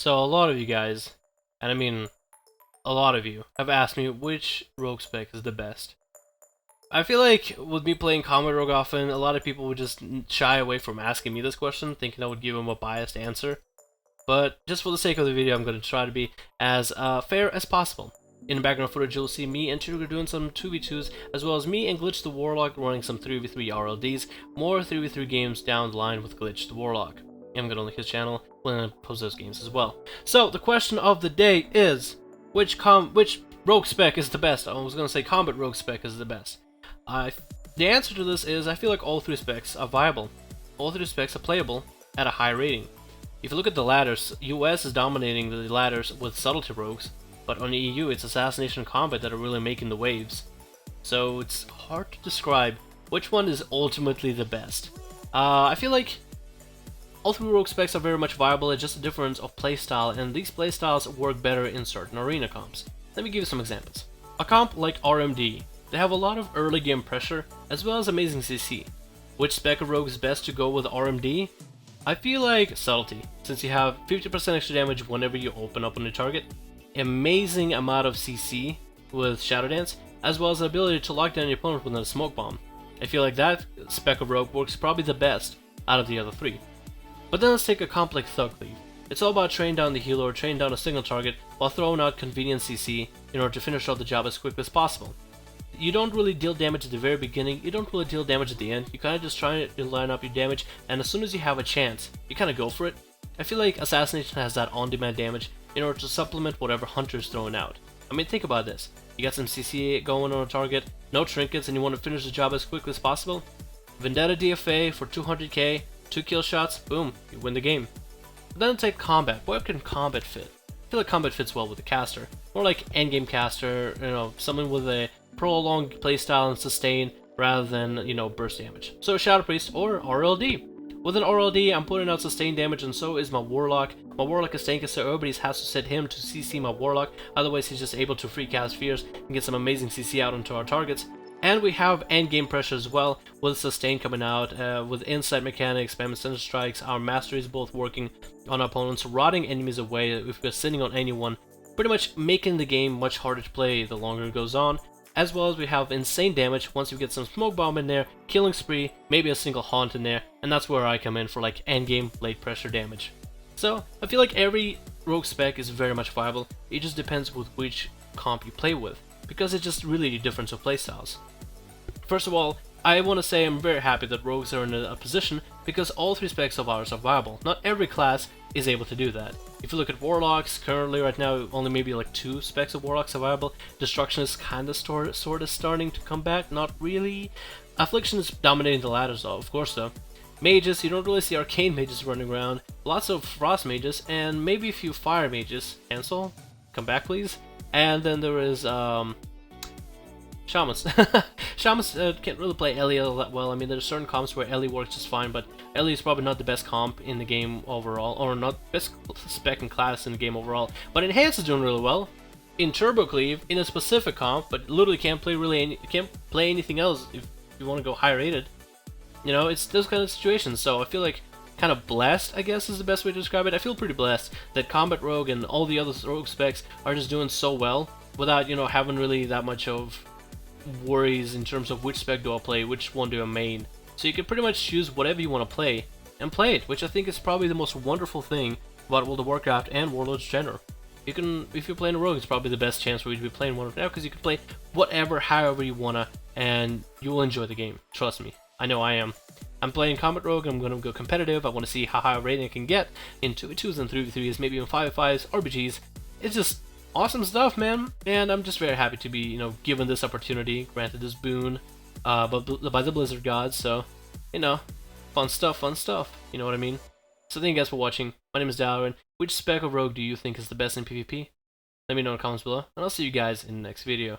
So a lot of you guys, and I mean a lot of you, have asked me which rogue spec is the best. I feel like with me playing Combat Rogue often, a lot of people would just shy away from asking me this question, thinking I would give them a biased answer. But just for the sake of the video, I'm going to try to be as fair as possible. In the background footage, you'll see me and Tudor doing some 2v2s, as well as me and Glitch the Warlock running some 3v3 RLDs, more 3v3 games down the line with Glitch the Warlock. I'm going to link his channel when I post those games as well. So, the question of the day is, which rogue spec is the best? I was going to say combat rogue spec is the best. The answer to this is, I feel like all three specs are viable. All three specs are playable at a high rating. If you look at the ladders, US is dominating the ladders with subtlety rogues, but on the EU it's assassination and combat that are really making the waves. So it's hard to describe which one is ultimately the best. I feel like all three rogue specs are very much viable, it's just a difference of playstyle, and these playstyles work better in certain arena comps. Let me give you some examples. A comp like RMD, they have a lot of early game pressure, as well as amazing CC. Which spec of rogue is best to go with RMD? I feel like subtlety, since you have 50% extra damage whenever you open up on the target, amazing amount of CC with Shadow Dance, as well as the ability to lock down your opponent with a smoke bomb. I feel like that spec of rogue works probably the best out of the other three. But then let's take a comp like Thug Cleave. It's all about training down the healer or training down a single target while throwing out convenient CC in order to finish out the job as quickly as possible. You don't really deal damage at the very beginning, you don't really deal damage at the end, you kind of just try to line up your damage, and as soon as you have a chance, you kind of go for it. I feel like Assassination has that on-demand damage in order to supplement whatever Hunter is throwing out. I mean, think about this. You got some CC going on a target, no trinkets, and you want to finish the job as quickly as possible? Vendetta DFA for 200k, 2 kill shots, boom, you win the game. But then take combat. Where can combat fit? I feel like combat fits well with the caster. More like endgame caster, someone with a prolonged playstyle and sustain rather than, burst damage. So Shadow Priest or RLD. With an RLD, I'm putting out sustained damage, and so is my Warlock. My Warlock is tanky, so everybody has to set him to CC my Warlock, otherwise he's just able to free cast Fears and get some amazing CC out onto our targets. And we have endgame pressure as well, with sustain coming out, with inside mechanics, spam center strikes, our masteries both working on opponents, rotting enemies away if we're sitting on anyone, pretty much making the game much harder to play the longer it goes on. As well as we have insane damage once you get some smoke bomb in there, killing spree, maybe a single haunt in there, and that's where I come in for like endgame late pressure damage. So I feel like every rogue spec is very much viable, it just depends with which comp you play with, because it's just really a difference of playstyles. First of all, I want to say I'm very happy that rogues are in a position because all three specs of ours are viable. Not every class is able to do that. If you look at Warlocks, currently right now only maybe like 2 specs of Warlocks are viable. Destruction is kind of sort of starting to come back, not really. Affliction is dominating the ladders though, of course though. Mages, you don't really see arcane mages running around, lots of frost mages, and maybe a few fire mages. Ansel, come back please. And then there is Shamans. Shamans can't really play Ellie all that well. I mean, there's certain comps where Ellie works just fine, but Ellie is probably not the best comp in the game overall, or not best spec and class in the game overall. But Enhance is doing really well in Turbo Cleave in a specific comp, but literally can't play anything else if you want to go high rated. It's those kind of situations. So I feel like kind of blessed, I guess is the best way to describe it. I feel pretty blessed that Combat Rogue and all the other rogue specs are just doing so well without having really that much of worries in terms of which spec do I play, which one do I main. So you can pretty much choose whatever you want to play and play it, which I think is probably the most wonderful thing about World of Warcraft and Warlords of Draenor. If you're playing a rogue, it's probably the best chance for you to be playing one of now, because you can play whatever, however you wanna, and you will enjoy the game. Trust me, I know I am. I'm playing Combat Rogue, I'm gonna go competitive. I want to see how high a rating I can get in 2v2s and 3v3s, maybe even 5v5s, RBGs. It's just awesome stuff, man, and I'm just very happy to be, given this opportunity, granted this boon, by the Blizzard gods. So, fun stuff, you know what I mean? So thank you guys for watching. My name is Darwin. Which spec of rogue do you think is the best in PvP? Let me know in the comments below, and I'll see you guys in the next video.